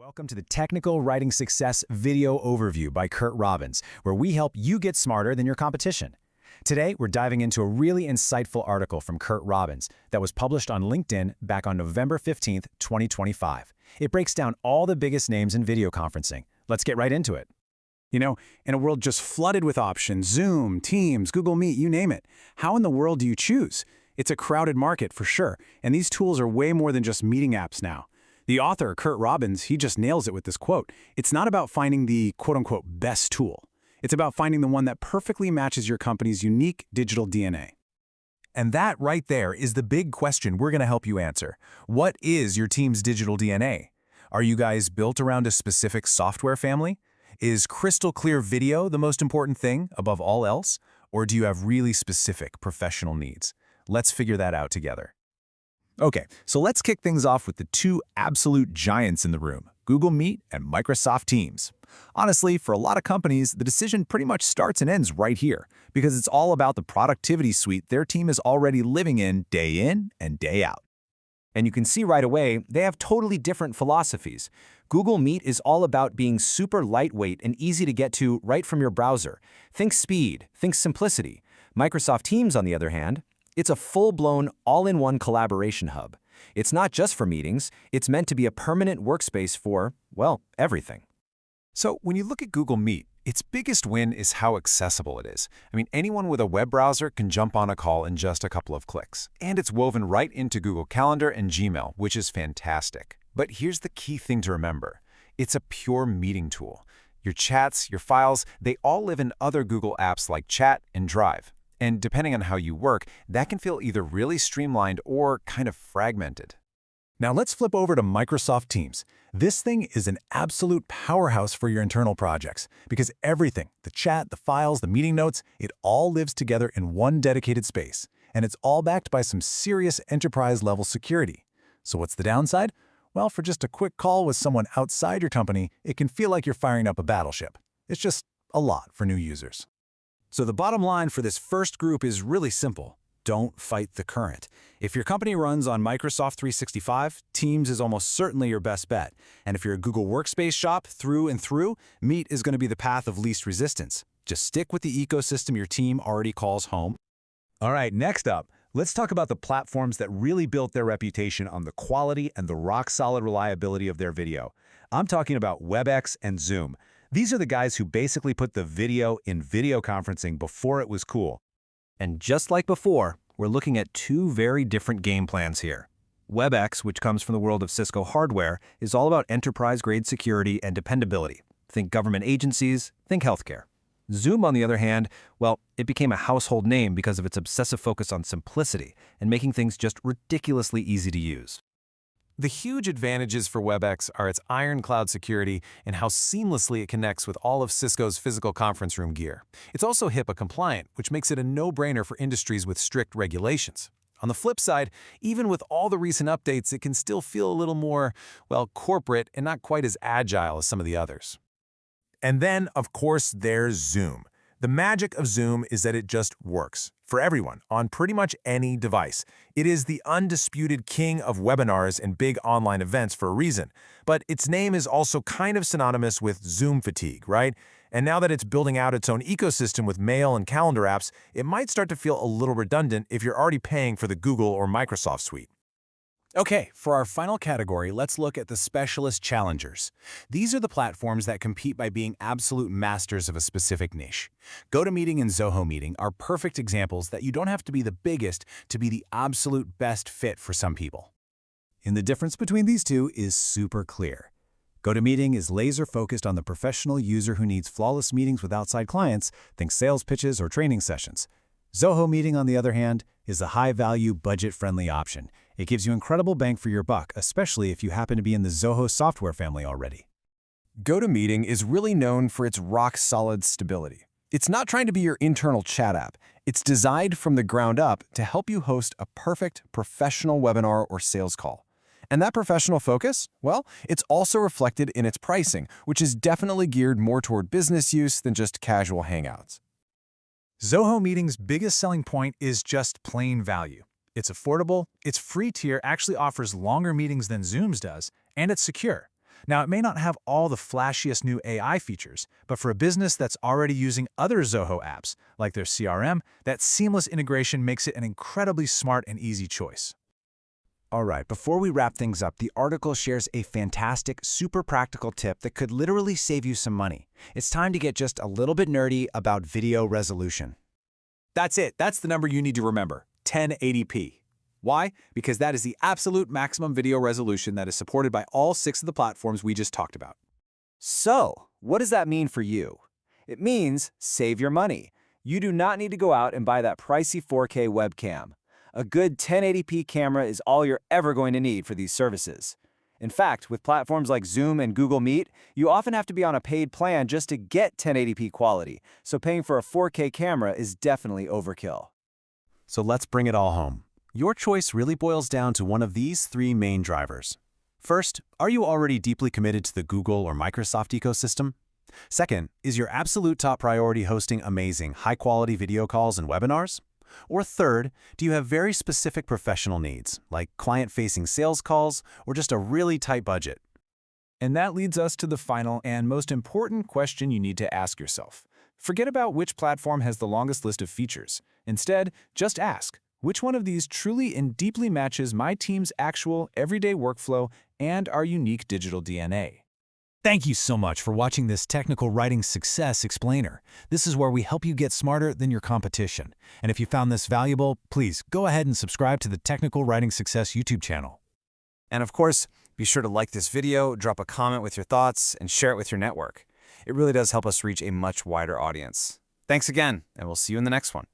Welcome to the Technical Writing Success Video Overview by Kurt Robbins, where we help you get smarter than your competition. Today, we're diving into a really insightful article from Kurt Robbins that was published on LinkedIn back on November 15th, 2025. It breaks down all the biggest names in video conferencing. Let's get right into it. You know, in a world just flooded with options, Zoom, Teams, Google Meet, you name it, how in the world do you choose? It's a crowded market for sure, and these tools are way more than just meeting apps now. The author, Kurt Robbins, he just nails it with this quote. It's not about finding the quote-unquote best tool. It's about finding the one that perfectly matches your company's unique digital DNA. And that right there is the big question we're going to help you answer. What is your team's digital DNA? Are you guys built around a specific software family? Is crystal clear video the most important thing above all else? Or do you have really specific professional needs? Let's figure that out together. Okay, so let's kick things off with the two absolute giants in the room, Google Meet and Microsoft Teams. Honestly, for a lot of companies, the decision pretty much starts and ends right here, because it's all about the productivity suite their team is already living in and day out. And you can see right away, they have totally different philosophies. Google Meet is all about being super lightweight and easy to get to right from your browser. Think speed, think simplicity. Microsoft Teams, on the other hand, it's a full-blown, all-in-one collaboration hub. It's not just for meetings, it's meant to be a permanent workspace for, well, everything. So when you look at Google Meet, its biggest win is how accessible it is. I mean, anyone with a web browser can jump on a call in just a couple of clicks. And it's woven right into Google Calendar and Gmail, which is fantastic. But here's the key thing to remember. It's a pure meeting tool. Your chats, your files, they all live in other Google apps like Chat and Drive. And depending on how you work, that can feel either really streamlined or kind of fragmented. Now let's flip over to Microsoft Teams. This thing is an absolute powerhouse for your internal projects because everything, the chat, the files, the meeting notes, it all lives together in one dedicated space. And it's all backed by some serious enterprise-level security. So what's the downside? Well, for just a quick call with someone outside your company, it can feel like you're firing up a battleship. It's just a lot for new users. So the bottom line for this first group is really simple. Don't fight the current. If your company runs on Microsoft 365, Teams is almost certainly your best bet. And if you're a Google Workspace shop through and through, Meet is going to be the path of least resistance. Just stick with the ecosystem your team already calls home. All right, next up, let's talk about the platforms that really built their reputation on the quality and the rock-solid reliability of their video. I'm talking about Webex and Zoom. These are the guys who basically put the video in video conferencing before it was cool. And just like before, we're looking at two very different game plans here. Webex, which comes from the world of Cisco hardware, is all about enterprise-grade security and dependability. Think government agencies, think healthcare. Zoom, on the other hand, well, it became a household name because of its obsessive focus on simplicity and making things just ridiculously easy to use. The huge advantages for Webex are its ironclad security and how seamlessly it connects with all of Cisco's physical conference room gear. It's also HIPAA compliant, which makes it a no-brainer for industries with strict regulations. On the flip side, even with all the recent updates, it can still feel a little more, well, corporate and not quite as agile as some of the others. And then, of course, there's Zoom. The magic of Zoom is that it just works for everyone on pretty much any device. It is the undisputed king of webinars and big online events for a reason. But its name is also kind of synonymous with Zoom fatigue, right? And now that it's building out its own ecosystem with mail and calendar apps, it might start to feel a little redundant if you're already paying for the Google or Microsoft suite. Okay, for our final category, let's look at the specialist challengers. These are the platforms that compete by being absolute masters of a specific niche. GoToMeeting and Zoho Meeting are perfect examples that you don't have to be the biggest to be the absolute best fit for some people. And the difference between these two is super clear. GoToMeeting is laser-focused on the professional user who needs flawless meetings with outside clients, think sales pitches or training sessions. Zoho Meeting, on the other hand, is a high-value, budget-friendly option. It gives you incredible bang for your buck, especially if you happen to be in the Zoho software family already. GoToMeeting is really known for its rock-solid stability. It's not trying to be your internal chat app. It's designed from the ground up to help you host a perfect professional webinar or sales call. And that professional focus, well, it's also reflected in its pricing, which is definitely geared more toward business use than just casual hangouts. Zoho Meeting's biggest selling point is just plain value. It's affordable, its free tier actually offers longer meetings than Zoom's does, and it's secure. Now, it may not have all the flashiest new AI features, but for a business that's already using other Zoho apps, like their CRM, that seamless integration makes it an incredibly smart and easy choice. All right, before we wrap things up, the article shares a fantastic, super practical tip that could literally save you some money. It's time to get just a little bit nerdy about video resolution. That's it. That's the number you need to remember, 1080p. Why? Because that is the absolute maximum video resolution that is supported by all 6 of the platforms we just talked about. So, what does that mean for you? It means save your money. You do not need to go out and buy that pricey 4K webcam. A good 1080p camera is all you're ever going to need for these services. In fact, with platforms like Zoom and Google Meet, you often have to be on a paid plan just to get 1080p quality, so paying for a 4K camera is definitely overkill. So let's bring it all home. Your choice really boils down to one of these 3 main drivers. First, are you already deeply committed to the Google or Microsoft ecosystem? Second, is your absolute top priority hosting amazing, high-quality video calls and webinars? Or third, do you have very specific professional needs, like client-facing sales calls or just a really tight budget? And that leads us to the final and most important question you need to ask yourself. Forget about which platform has the longest list of features. Instead, just ask, which one of these truly and deeply matches my team's actual everyday workflow and our unique digital DNA? Thank you so much for watching this Technical Writing Success Explainer. This is where we help you get smarter than your competition. And if you found this valuable, please go ahead and subscribe to the Technical Writing Success YouTube channel. And of course, be sure to like this video, drop a comment with your thoughts, and share it with your network. It really does help us reach a much wider audience. Thanks again, and we'll see you in the next one.